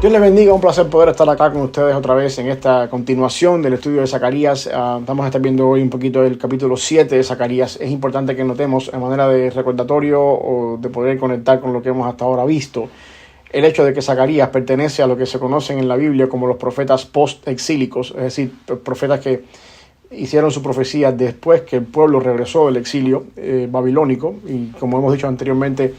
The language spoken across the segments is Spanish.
Dios les bendiga, un placer poder estar acá con ustedes otra vez en esta continuación del estudio de Zacarías. Vamos a estar viendo hoy un poquito el capítulo 7 de Zacarías. Es importante que notemos, en manera de recordatorio o de poder conectar con lo que hemos hasta ahora visto, el hecho de que Zacarías pertenece a lo que se conocen en la Biblia como los profetas post-exílicos, es decir, profetas que hicieron su profecía después que el pueblo regresó del exilio babilónico. Y como hemos dicho anteriormente,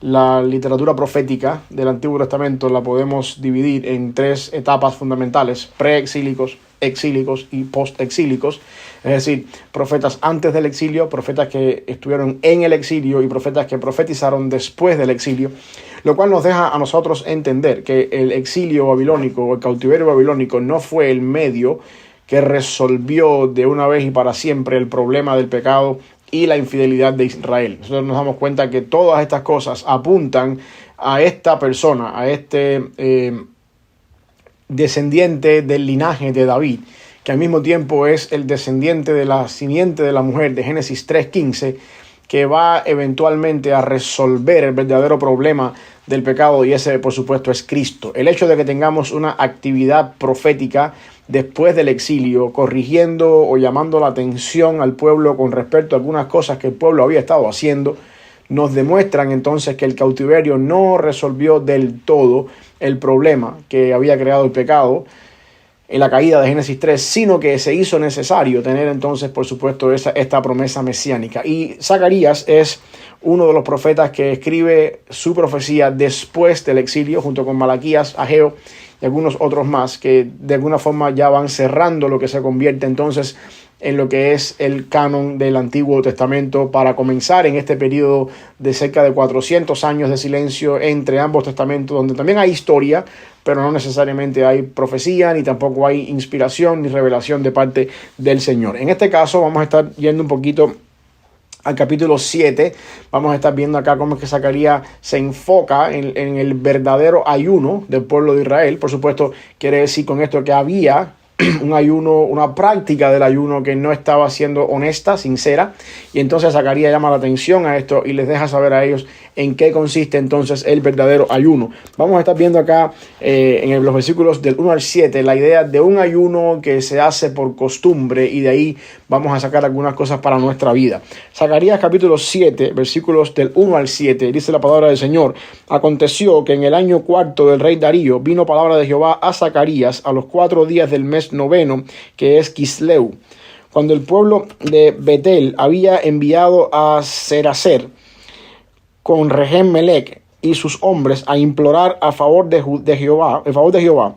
la literatura profética del Antiguo Testamento la podemos dividir en tres etapas fundamentales: preexílicos, exílicos y postexílicos. Es decir, profetas antes del exilio, profetas que estuvieron en el exilio y profetas que profetizaron después del exilio, lo cual nos deja a nosotros entender que el exilio babilónico o el cautiverio babilónico no fue el medio que resolvió de una vez y para siempre el problema del pecado y la infidelidad de Israel. Nosotros nos damos cuenta que todas estas cosas apuntan a esta persona, a este descendiente del linaje de David, que al mismo tiempo es el descendiente de la simiente de la mujer de Génesis 3:15, que va eventualmente a resolver el verdadero problema del pecado, y ese, por supuesto, es Cristo. El hecho de que tengamos una actividad profética después del exilio, corrigiendo o llamando la atención al pueblo con respecto a algunas cosas que el pueblo había estado haciendo, nos demuestran entonces que el cautiverio no resolvió del todo el problema que había creado el pecado en la caída de Génesis 3, sino que se hizo necesario tener entonces, por supuesto, esta promesa mesiánica. Y Zacarías es uno de los profetas que escribe su profecía después del exilio, junto con Malaquías, Ageo y algunos otros más, que de alguna forma ya van cerrando lo que se convierte entonces en lo que es el canon del Antiguo Testamento, para comenzar en este periodo de cerca de 400 años de silencio entre ambos testamentos, donde también hay historia, pero no necesariamente hay profecía, ni tampoco hay inspiración ni revelación de parte del Señor. En este caso vamos a estar yendo un poquito al capítulo 7, vamos a estar viendo acá cómo es que Zacarías se enfoca en el verdadero ayuno del pueblo de Israel. Por supuesto, quiere decir con esto que había un ayuno, una práctica del ayuno que no estaba siendo honesta, sincera, y entonces Zacarías llama la atención a esto y les deja saber a ellos en qué consiste entonces el verdadero ayuno. Vamos a estar viendo acá en los versículos del 1 al 7 la idea de un ayuno que se hace por costumbre, y de ahí vamos a sacar algunas cosas para nuestra vida. Zacarías capítulo 7, versículos del 1 al 7, dice la palabra del Señor: Aconteció que en el año cuarto del rey Darío vino palabra de Jehová a Zacarías a los 4 días del mes noveno, que es Quisleu, cuando el pueblo de Betel había enviado a Seracer con Regem-Melech y sus hombres a implorar a favor de Jehová,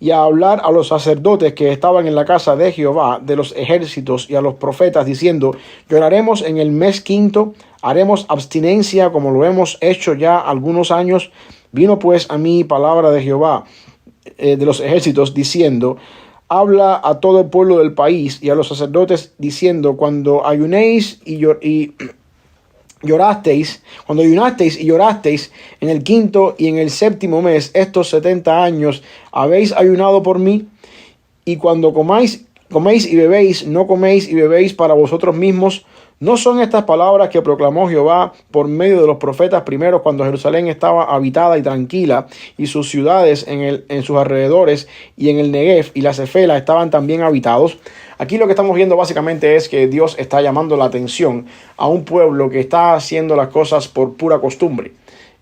y a hablar a los sacerdotes que estaban en la casa de Jehová de los ejércitos y a los profetas, diciendo: Lloraremos en el mes quinto, haremos abstinencia como lo hemos hecho ya algunos años. Vino pues a mí palabra de Jehová de los ejércitos, diciendo: Habla a todo el pueblo del país y a los sacerdotes, diciendo: Cuando ayunéis y llorasteis en el quinto y en el séptimo mes, estos 70 años, habéis ayunado por mí. Y cuando coméis y bebéis, no coméis y bebéis para vosotros mismos. ¿No son estas palabras que proclamó Jehová por medio de los profetas primeros, cuando Jerusalén estaba habitada y tranquila, y sus ciudades en sus alrededores, y en el Negev y la Cefela estaban también habitados? Aquí lo que estamos viendo básicamente es que Dios está llamando la atención a un pueblo que está haciendo las cosas por pura costumbre.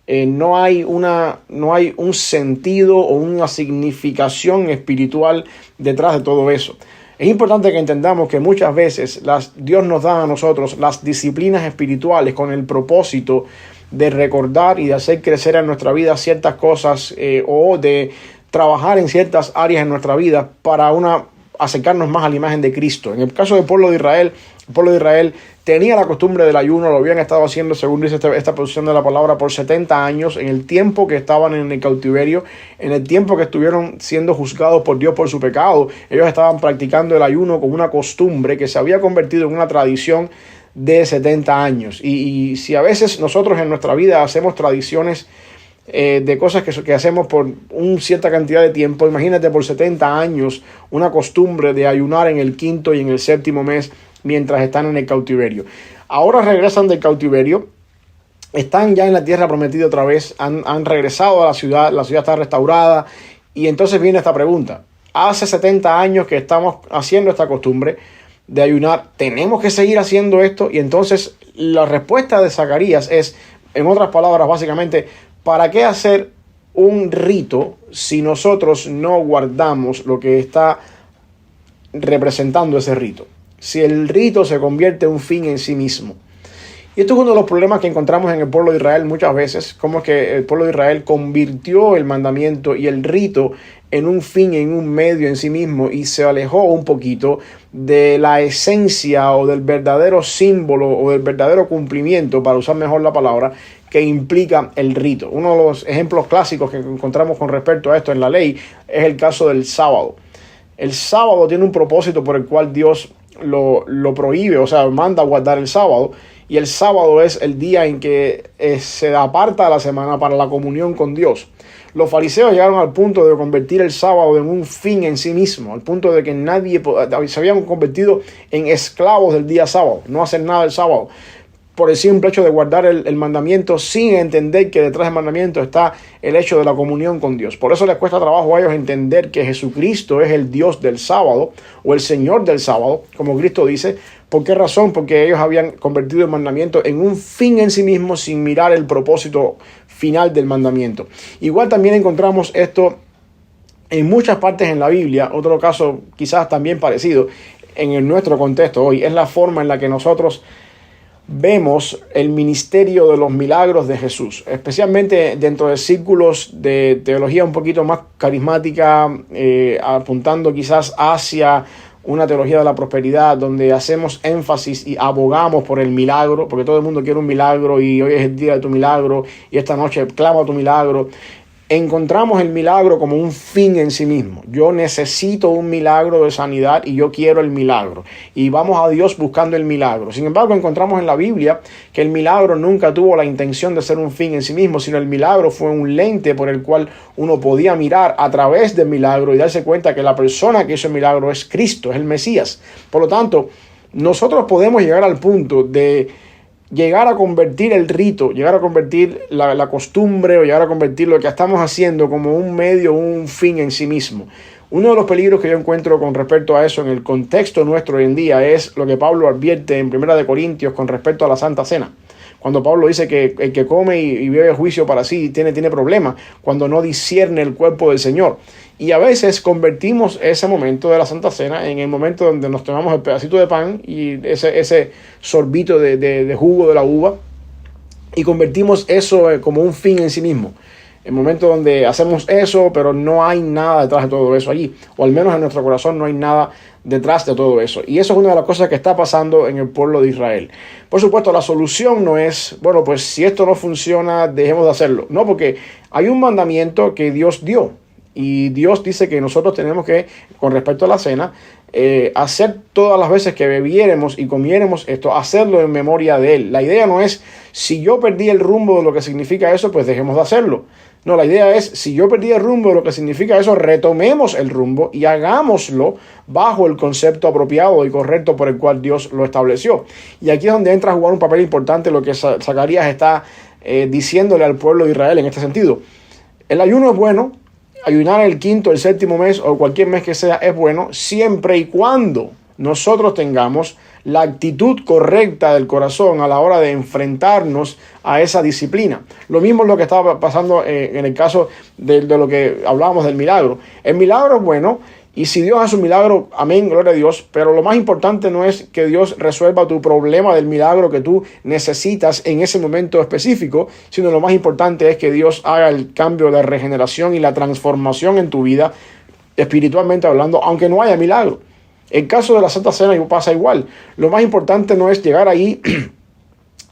No hay un sentido o una significación espiritual detrás de todo eso. Es importante que entendamos que muchas veces Dios nos da a nosotros las disciplinas espirituales con el propósito de recordar y de hacer crecer en nuestra vida ciertas cosas, o de trabajar en ciertas áreas en nuestra vida para acercarnos más a la imagen de Cristo. En el caso del pueblo de Israel, el pueblo de Israel tenía la costumbre del ayuno, lo habían estado haciendo, según dice esta porción de la palabra, por 70 años, en el tiempo que estaban en el cautiverio, en el tiempo que estuvieron siendo juzgados por Dios por su pecado. Ellos estaban practicando el ayuno como una costumbre que se había convertido en una tradición de 70 años. Y si a veces nosotros en nuestra vida hacemos tradiciones de cosas que hacemos por una cierta cantidad de tiempo, imagínate por 70 años una costumbre de ayunar en el quinto y en el séptimo mes mientras están en el cautiverio. Ahora regresan del cautiverio, están ya en la tierra prometida otra vez, han regresado a la ciudad está restaurada, Y entonces viene esta pregunta. Hace 70 años que estamos haciendo esta costumbre de ayunar. ¿Tenemos que seguir haciendo esto? Y entonces la respuesta de Zacarías es, en otras palabras, básicamente, ¿para qué hacer un rito si nosotros no guardamos lo que está representando ese rito? Si el rito se convierte en un fin en sí mismo. Y esto es uno de los problemas que encontramos en el pueblo de Israel muchas veces, como es que el pueblo de Israel convirtió el mandamiento y el rito en un fin, en un medio en sí mismo, y se alejó un poquito de la esencia o del verdadero símbolo o del verdadero cumplimiento, para usar mejor la palabra, que implica el rito. Uno de los ejemplos clásicos que encontramos con respecto a esto en la ley es el caso del sábado. El sábado tiene un propósito por el cual Dios lo prohíbe, o sea, manda guardar el sábado. Y el sábado es el día en que se aparta la semana para la comunión con Dios. Los fariseos llegaron al punto de convertir el sábado en un fin en sí mismo, al punto de que se habían convertido en esclavos del día sábado, no hacer nada el sábado, por el simple hecho de guardar el mandamiento, sin entender que detrás del mandamiento está el hecho de la comunión con Dios. Por eso les cuesta trabajo a ellos entender que Jesucristo es el Dios del sábado, o el Señor del sábado, como Cristo dice. ¿Por qué razón? Porque ellos habían convertido el mandamiento en un fin en sí mismo, sin mirar el propósito final del mandamiento. Igual también encontramos esto en muchas partes en la Biblia. Otro caso quizás también parecido en nuestro contexto hoy es la forma en la que nosotros vemos el ministerio de los milagros de Jesús, especialmente dentro de círculos de teología un poquito más carismática, apuntando quizás hacia una teología de la prosperidad, donde hacemos énfasis y abogamos por el milagro, porque todo el mundo quiere un milagro y hoy es el día de tu milagro y esta noche clama tu milagro. Encontramos el milagro como un fin en sí mismo. Yo necesito un milagro de sanidad y yo quiero el milagro. Y vamos a Dios buscando el milagro. Sin embargo, encontramos en la Biblia que el milagro nunca tuvo la intención de ser un fin en sí mismo, sino el milagro fue un lente por el cual uno podía mirar a través del milagro y darse cuenta que la persona que hizo el milagro es Cristo, es el Mesías. Por lo tanto, nosotros podemos llegar al punto de llegar a convertir el rito, llegar a convertir la costumbre, o llegar a convertir lo que estamos haciendo como un medio, un fin en sí mismo. Uno de los peligros que yo encuentro con respecto a eso en el contexto nuestro hoy en día es lo que Pablo advierte en 1 Corintios con respecto a la Santa Cena. Cuando Pablo dice que el que come y bebe juicio para sí tiene problemas cuando no discierne el cuerpo del Señor. Y a veces convertimos ese momento de la Santa Cena en el momento donde nos tomamos el pedacito de pan y ese sorbito de jugo de la uva, y convertimos eso como un fin en sí mismo. El momento donde hacemos eso, pero no hay nada detrás de todo eso allí. O al menos en nuestro corazón no hay nada detrás de todo eso. Y eso es una de las cosas que está pasando en el pueblo de Israel. Por supuesto, la solución no es, bueno, pues si esto no funciona, dejemos de hacerlo. No, porque hay un mandamiento que Dios dio. Y Dios dice que nosotros tenemos que, con respecto a la cena, hacer todas las veces que bebiéremos y comiéremos esto, hacerlo en memoria de Él. La idea no es, si yo perdí el rumbo de lo que significa eso, pues dejemos de hacerlo. No, la idea es, si yo perdí el rumbo de lo que significa eso, retomemos el rumbo y hagámoslo bajo el concepto apropiado y correcto por el cual Dios lo estableció. Y aquí es donde entra a jugar un papel importante lo que Zacarías está diciéndole al pueblo de Israel en este sentido. El ayuno es bueno. Ayunar el quinto, el séptimo mes o cualquier mes que sea es bueno, siempre y cuando nosotros tengamos la actitud correcta del corazón a la hora de enfrentarnos a esa disciplina. Lo mismo es lo que estaba pasando en el caso de lo que hablábamos del milagro. El milagro es bueno, y si Dios hace un milagro, amén, gloria a Dios, pero lo más importante no es que Dios resuelva tu problema del milagro que tú necesitas en ese momento específico, sino lo más importante es que Dios haga el cambio, la regeneración y la transformación en tu vida, espiritualmente hablando, aunque no haya milagro. El caso de la Santa Cena pasa igual. Lo más importante no es llegar ahí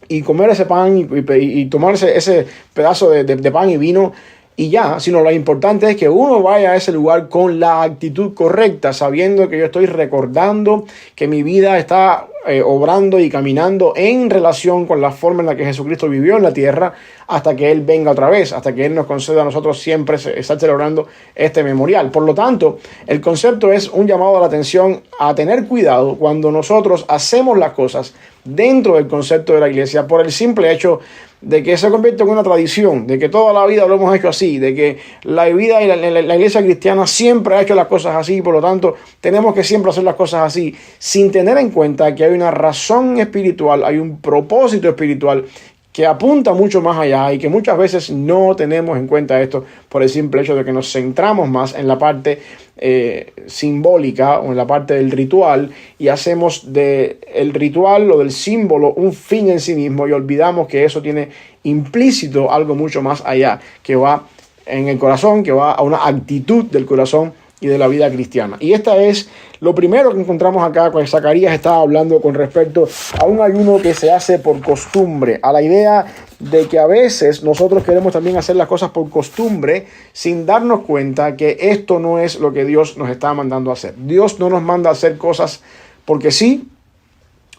y comer ese pan y tomarse ese pedazo de pan y vino y ya, sino lo importante es que uno vaya a ese lugar con la actitud correcta, sabiendo que yo estoy recordando que mi vida está obrando y caminando en relación con la forma en la que Jesucristo vivió en la tierra hasta que Él venga otra vez, hasta que Él nos conceda a nosotros siempre estar celebrando este memorial. Por lo tanto, el concepto es un llamado a la atención a tener cuidado cuando nosotros hacemos las cosas dentro del concepto de la iglesia por el simple hecho de que se convierte en una tradición, de que toda la vida lo hemos hecho así, de que la vida y la iglesia cristiana siempre ha hecho las cosas así, por lo tanto tenemos que siempre hacer las cosas así, sin tener en cuenta que hay una razón espiritual, hay un propósito espiritual que apunta mucho más allá y que muchas veces no tenemos en cuenta esto por el simple hecho de que nos centramos más en la parte simbólica o en la parte del ritual y hacemos del ritual o del símbolo un fin en sí mismo y olvidamos que eso tiene implícito algo mucho más allá, que va en el corazón, que va a una actitud del corazón y de la vida cristiana. Y esta es lo primero que encontramos acá cuando Zacarías estaba hablando con respecto a un ayuno que se hace por costumbre, a la idea de que a veces nosotros queremos también hacer las cosas por costumbre sin darnos cuenta que esto no es lo que Dios nos está mandando a hacer. Dios no nos manda a hacer cosas porque sí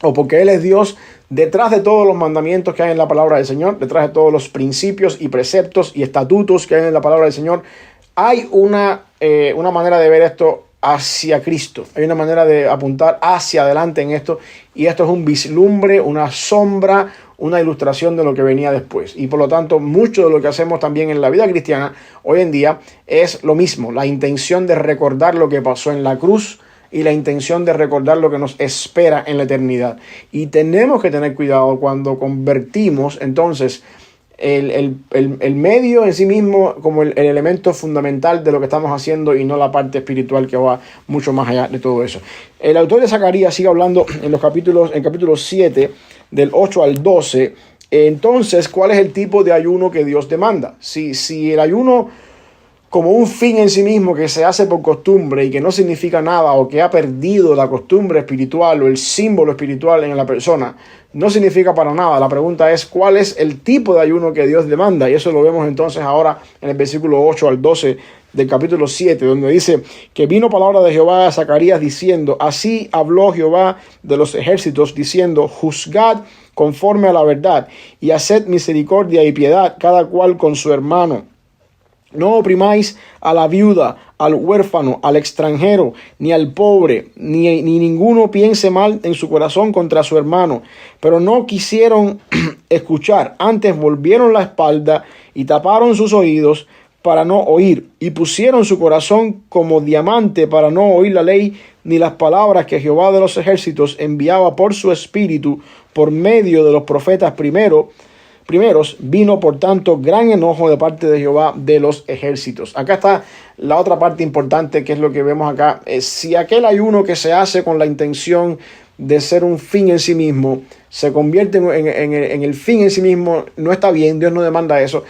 o porque Él es Dios. Detrás de todos los mandamientos que hay en la palabra del Señor, detrás de todos los principios y preceptos y estatutos que hay en la palabra del Señor, hay una manera de ver esto hacia Cristo. Hay una manera de apuntar hacia adelante en esto. Y esto es un vislumbre, una sombra, una ilustración de lo que venía después. Y por lo tanto, mucho de lo que hacemos también en la vida cristiana hoy en día es lo mismo. La intención de recordar lo que pasó en la cruz y la intención de recordar lo que nos espera en la eternidad. Y tenemos que tener cuidado cuando convertimos entonces el medio en sí mismo como el elemento fundamental de lo que estamos haciendo y no la parte espiritual que va mucho más allá de todo eso. El autor de Zacarías sigue hablando en capítulo 7 del 8 al 12. Entonces, ¿cuál es el tipo de ayuno que Dios demanda? Si el ayuno como un fin en sí mismo que se hace por costumbre y que no significa nada o que ha perdido la costumbre espiritual o el símbolo espiritual en la persona, no significa para nada. La pregunta es ¿cuál es el tipo de ayuno que Dios demanda? Y eso lo vemos entonces ahora en el versículo 8 al 12 del capítulo 7, donde dice que vino palabra de Jehová a Zacarías diciendo, así habló Jehová de los ejércitos diciendo, juzgad conforme a la verdad y haced misericordia y piedad cada cual con su hermano. No oprimáis a la viuda, al huérfano, al extranjero, ni al pobre, ni ninguno piense mal en su corazón contra su hermano. Pero no quisieron escuchar, antes volvieron la espalda y taparon sus oídos para no oír, y pusieron su corazón como diamante para no oír la ley ni las palabras que Jehová de los ejércitos enviaba por su espíritu por medio de los profetas primeros, vino por tanto gran enojo de parte de Jehová de los ejércitos. Acá está la otra parte importante, que es lo que vemos acá. Si aquel ayuno que se hace con la intención de ser un fin en sí mismo se convierte en el fin en sí mismo, no está bien. Dios no demanda eso.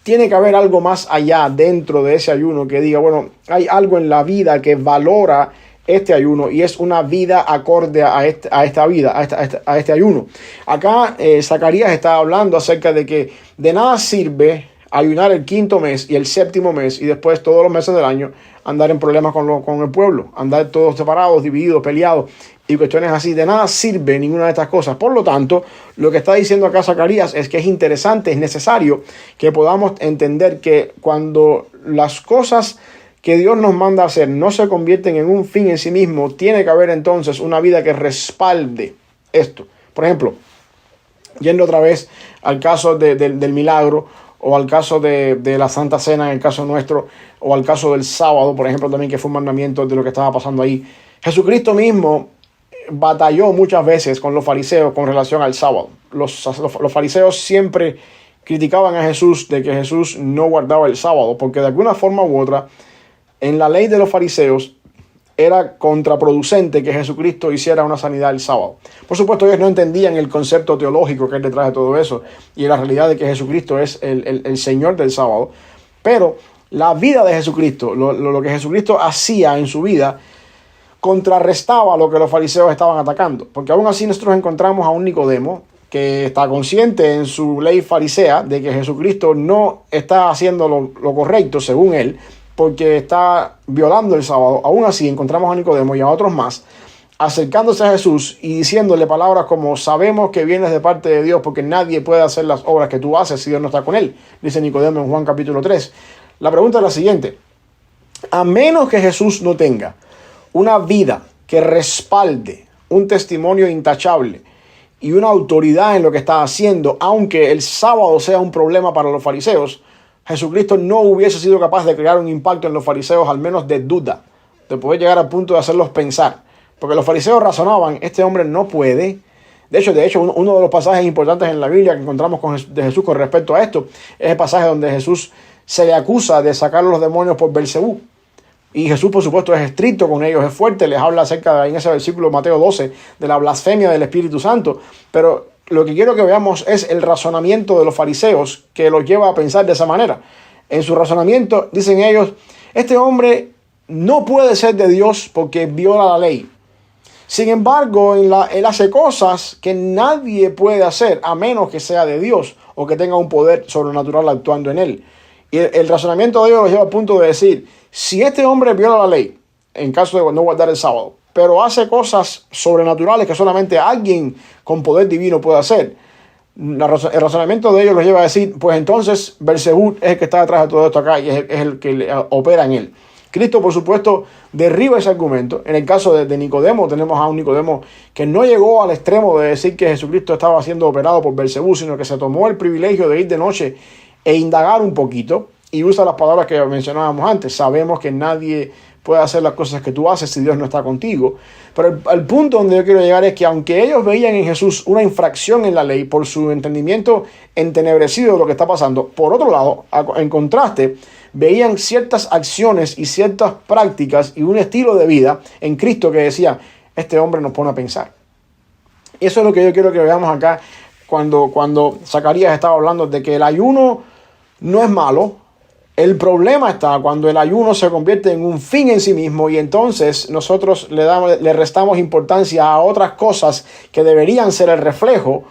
Tiene que haber algo más allá dentro de ese ayuno que diga, bueno, hay algo en la vida que valora este ayuno y es una vida acorde a este ayuno. Acá Zacarías está hablando acerca de que de nada sirve ayunar el 5º mes y el 7º mes y después todos los meses del año andar en problemas con el pueblo, andar todos separados, divididos, peleados y cuestiones así. De nada sirve ninguna de estas cosas. Por lo tanto, lo que está diciendo acá Zacarías es que es interesante, es necesario que podamos entender que cuando las cosas que Dios nos manda a hacer no se convierten en un fin en sí mismo, tiene que haber entonces una vida que respalde esto. Por ejemplo, yendo otra vez al caso del milagro, o al caso de la Santa Cena en el caso nuestro, o al caso del sábado, por ejemplo, también, que fue un mandamiento de lo que estaba pasando ahí. Jesucristo mismo batalló muchas veces con los fariseos con relación al sábado. Los fariseos siempre criticaban a Jesús de que Jesús no guardaba el sábado, porque de alguna forma u otra, en la ley de los fariseos era contraproducente que Jesucristo hiciera una sanidad el sábado. Por supuesto, ellos no entendían el concepto teológico que hay detrás de todo eso y la realidad de que Jesucristo es el Señor del sábado. Pero la vida de Jesucristo, lo que Jesucristo hacía en su vida, contrarrestaba lo que los fariseos estaban atacando. Porque aún así nosotros encontramos a un Nicodemo que está consciente en su ley farisea de que Jesucristo no está haciendo lo correcto según él, porque está violando el sábado. Aún así encontramos a Nicodemo y a otros más acercándose a Jesús y diciéndole palabras como: sabemos que vienes de parte de Dios, porque nadie puede hacer las obras que tú haces si Dios no está con él, dice Nicodemo en Juan capítulo 3. La pregunta es la siguiente: a menos que Jesús no tenga una vida que respalde un testimonio intachable y una autoridad en lo que está haciendo, aunque el sábado sea un problema para los fariseos, Jesucristo no hubiese sido capaz de crear un impacto en los fariseos, al menos de duda, de poder llegar al punto de hacerlos pensar. Porque los fariseos razonaban: este hombre no puede. De hecho, uno de los pasajes importantes en la Biblia que encontramos de Jesús con respecto a esto es el pasaje donde Jesús se le acusa de sacar los demonios por Belcebú. Y Jesús, por supuesto, es estricto con ellos, es fuerte, les habla acerca en ese versículo Mateo 12 de la blasfemia del Espíritu Santo. Pero lo que quiero que veamos es el razonamiento de los fariseos que los lleva a pensar de esa manera. En su razonamiento dicen ellos: este hombre no puede ser de Dios porque viola la ley. Sin embargo, él hace cosas que nadie puede hacer a menos que sea de Dios o que tenga un poder sobrenatural actuando en él. Y el razonamiento de ellos los lleva al punto de decir: si este hombre viola la ley, en caso de no guardar el sábado, pero hace cosas sobrenaturales que solamente alguien con poder divino puede hacer, el razonamiento de ellos los lleva a decir: pues entonces Belcebú es el que está detrás de todo esto acá y es el que opera en él. Cristo, por supuesto, derriba ese argumento. En el caso de Nicodemo, tenemos a un Nicodemo que no llegó al extremo de decir que Jesucristo estaba siendo operado por Belcebú, sino que se tomó el privilegio de ir de noche e indagar un poquito, y usa las palabras que mencionábamos antes: sabemos que nadie puede hacer las cosas que tú haces si Dios no está contigo. Pero el punto donde yo quiero llegar es que aunque ellos veían en Jesús una infracción en la ley por su entendimiento entenebrecido de lo que está pasando, por otro lado, en contraste, veían ciertas acciones y ciertas prácticas y un estilo de vida en Cristo que decía: este hombre nos pone a pensar. Y eso es lo que yo quiero que veamos acá cuando Zacarías estaba hablando de que el ayuno no es malo. El problema está cuando el ayuno se convierte en un fin en sí mismo, y entonces nosotros le restamos importancia a otras cosas que deberían ser el reflejo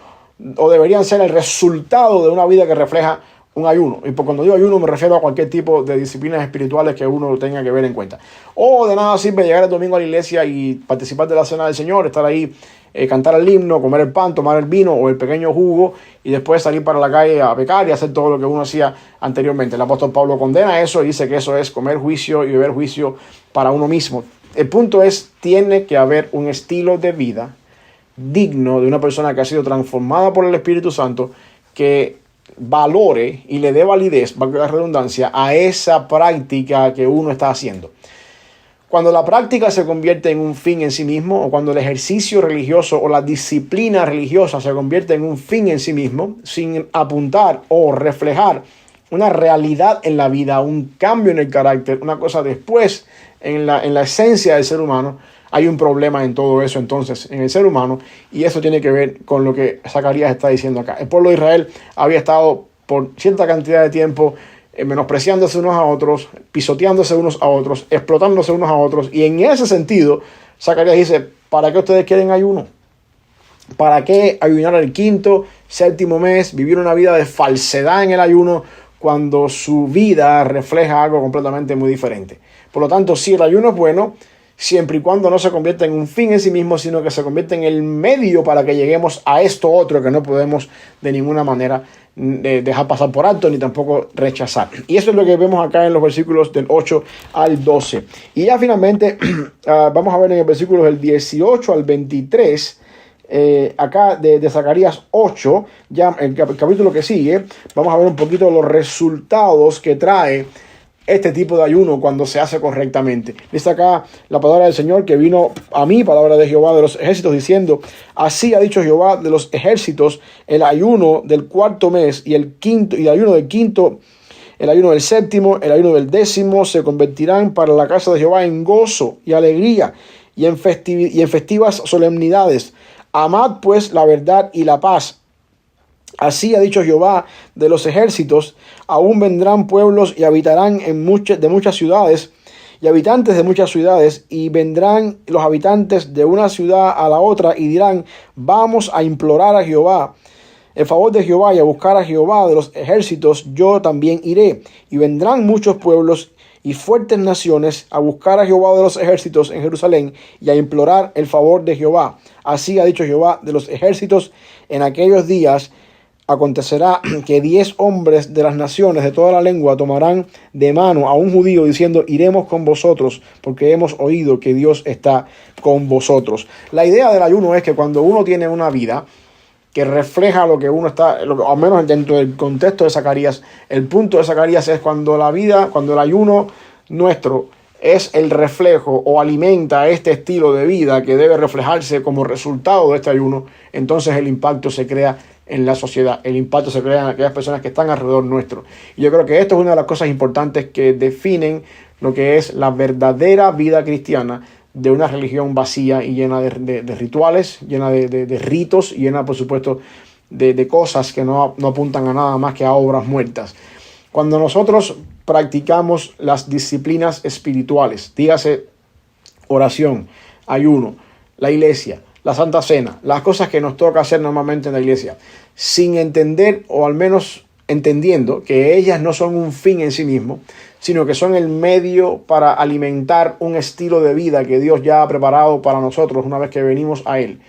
o deberían ser el resultado de una vida que refleja un ayuno. Y cuando digo ayuno me refiero a cualquier tipo de disciplinas espirituales que uno tenga que ver en cuenta. O de nada sirve llegar el domingo a la iglesia y participar de la cena del Señor, estar ahí, cantar el himno, comer el pan, tomar el vino o el pequeño jugo y después salir para la calle a pecar y hacer todo lo que uno hacía anteriormente. El apóstol Pablo condena eso y dice que eso es comer juicio y beber juicio para uno mismo. El punto es: tiene que haber un estilo de vida digno de una persona que ha sido transformada por el Espíritu Santo, que valore y le dé validez, valga la redundancia, a esa práctica que uno está haciendo. Cuando la práctica se convierte en un fin en sí mismo, o cuando el ejercicio religioso o la disciplina religiosa se convierte en un fin en sí mismo, sin apuntar o reflejar una realidad en la vida, un cambio en el carácter, una cosa después en la esencia del ser humano, hay un problema en todo eso entonces en el ser humano, y eso tiene que ver con lo que Zacarías está diciendo acá. El pueblo de Israel había estado por cierta cantidad de tiempo menospreciándose unos a otros, pisoteándose unos a otros, explotándose unos a otros, y en ese sentido Zacarías dice: ¿para qué ustedes quieren ayuno? ¿Para qué ayunar el quinto, séptimo mes, vivir una vida de falsedad en el ayuno cuando su vida refleja algo completamente muy diferente? Por lo tanto, sí, el ayuno es bueno, siempre y cuando no se convierta en un fin en sí mismo, sino que se convierta en el medio para que lleguemos a esto otro que no podemos de ninguna manera dejar pasar por alto ni tampoco rechazar. Y eso es lo que vemos acá en los versículos del 8 al 12. Y ya finalmente vamos a ver en el versículo del 18 al 23, acá de Zacarías 8, ya el capítulo que sigue, vamos a ver un poquito los resultados que trae este tipo de ayuno cuando se hace correctamente. Dice acá la palabra del Señor que vino a mí, palabra de Jehová de los ejércitos, diciendo: así ha dicho Jehová de los ejércitos, el ayuno del cuarto mes y el ayuno del quinto, el ayuno del séptimo, el ayuno del décimo se convertirán para la casa de Jehová en gozo y alegría y en festivas solemnidades. Amad pues la verdad y la paz. Así ha dicho Jehová de los ejércitos: aún vendrán pueblos y habitarán de muchas ciudades, y habitantes de muchas ciudades, y vendrán los habitantes de una ciudad a la otra, y dirán: vamos a implorar a Jehová, el favor de Jehová, y a buscar a Jehová de los ejércitos. Yo también iré. Y vendrán muchos pueblos y fuertes naciones a buscar a Jehová de los ejércitos en Jerusalén y a implorar el favor de Jehová. Así ha dicho Jehová de los ejércitos: en aquellos días acontecerá que 10 hombres de las naciones de toda la lengua tomarán de mano a un judío diciendo: iremos con vosotros, porque hemos oído que Dios está con vosotros. La idea del ayuno es que cuando uno tiene una vida que refleja lo que uno está, al menos dentro del contexto de Zacarías, el punto de Zacarías es cuando el ayuno nuestro es el reflejo o alimenta este estilo de vida que debe reflejarse como resultado de este ayuno, entonces el impacto se crea en la sociedad, el impacto se crea en aquellas personas que están alrededor nuestro. Y yo creo que esto es una de las cosas importantes que definen lo que es la verdadera vida cristiana de una religión vacía y llena de rituales, llena de ritos, y llena, por supuesto, de cosas que no apuntan a nada más que a obras muertas. Cuando nosotros practicamos las disciplinas espirituales, dígase oración, ayuno, la iglesia, la Santa Cena, las cosas que nos toca hacer normalmente en la iglesia, sin entender, o al menos entendiendo que ellas no son un fin en sí mismo, sino que son el medio para alimentar un estilo de vida que Dios ya ha preparado para nosotros una vez que venimos a Él.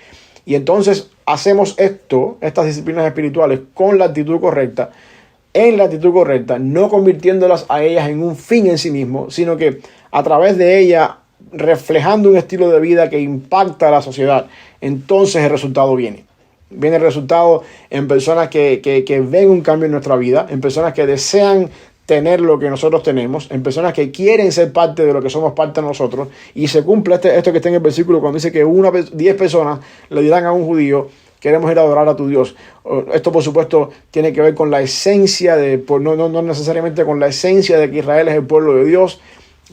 Y entonces hacemos estas disciplinas espirituales con la actitud correcta, en la actitud correcta, no convirtiéndolas a ellas en un fin en sí mismo, sino que a través de ella reflejando un estilo de vida que impacta a la sociedad. Entonces el resultado viene. Viene el resultado en personas que ven un cambio en nuestra vida, en personas que desean tener lo que nosotros tenemos, en personas que quieren ser parte de lo que somos parte de nosotros, y se cumple esto que está en el versículo cuando dice que 10 personas le dirán a un judío: queremos ir a adorar a tu Dios. Esto, por supuesto, tiene que ver con la esencia no necesariamente con la esencia de que Israel es el pueblo de Dios,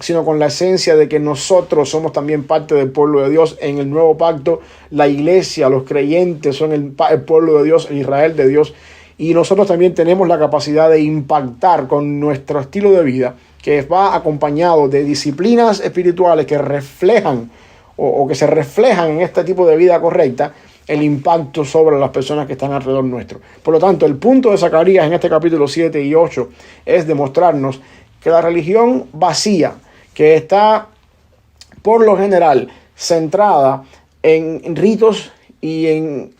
sino con la esencia de que nosotros somos también parte del pueblo de Dios. En el nuevo pacto, la iglesia, los creyentes son el pueblo de Dios, el Israel de Dios, y nosotros también tenemos la capacidad de impactar con nuestro estilo de vida, que va acompañado de disciplinas espirituales que reflejan o que se reflejan en este tipo de vida correcta, el impacto sobre las personas que están alrededor nuestro. Por lo tanto, el punto de Zacarías en este capítulo 7 y 8 es demostrarnos que la religión vacía, que está por lo general centrada en ritos y en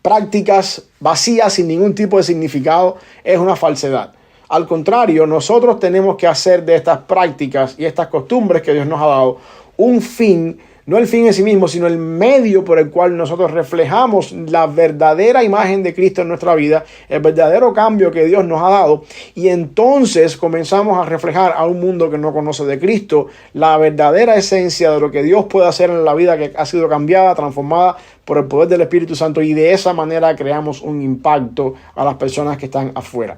prácticas vacías sin ningún tipo de significado, es una falsedad. Al contrario, nosotros tenemos que hacer de estas prácticas y estas costumbres que Dios nos ha dado un fin, no el fin en sí mismo, sino el medio por el cual nosotros reflejamos la verdadera imagen de Cristo en nuestra vida, el verdadero cambio que Dios nos ha dado, y entonces comenzamos a reflejar a un mundo que no conoce de Cristo la verdadera esencia de lo que Dios puede hacer en la vida que ha sido cambiada, transformada por el poder del Espíritu Santo, y de esa manera creamos un impacto a las personas que están afuera.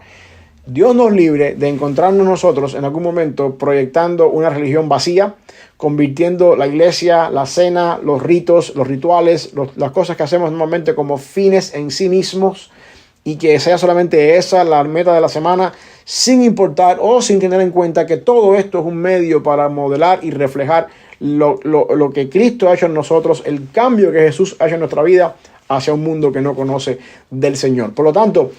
Dios nos libre de encontrarnos nosotros en algún momento proyectando una religión vacía, convirtiendo la iglesia, la cena, los ritos, los rituales, las cosas que hacemos normalmente como fines en sí mismos, y que sea solamente esa la meta de la semana, sin importar o sin tener en cuenta que todo esto es un medio para modelar y reflejar lo que Cristo ha hecho en nosotros, el cambio que Jesús ha hecho en nuestra vida hacia un mundo que no conoce del Señor. Por lo tanto,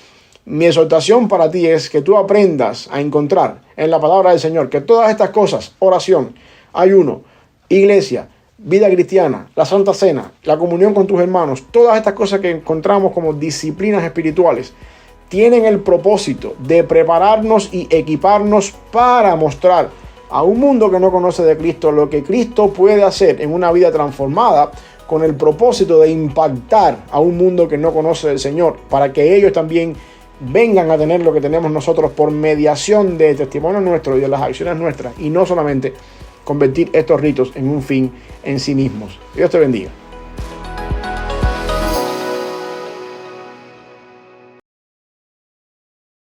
mi exhortación para ti es que tú aprendas a encontrar en la palabra del Señor que todas estas cosas, oración, ayuno, iglesia, vida cristiana, la Santa Cena, la comunión con tus hermanos, todas estas cosas que encontramos como disciplinas espirituales, tienen el propósito de prepararnos y equiparnos para mostrar a un mundo que no conoce de Cristo lo que Cristo puede hacer en una vida transformada, con el propósito de impactar a un mundo que no conoce del Señor, para que ellos también vengan a tener lo que tenemos nosotros por mediación de testimonio nuestro y de las acciones nuestras, y no solamente convertir estos ritos en un fin en sí mismos. Dios te bendiga.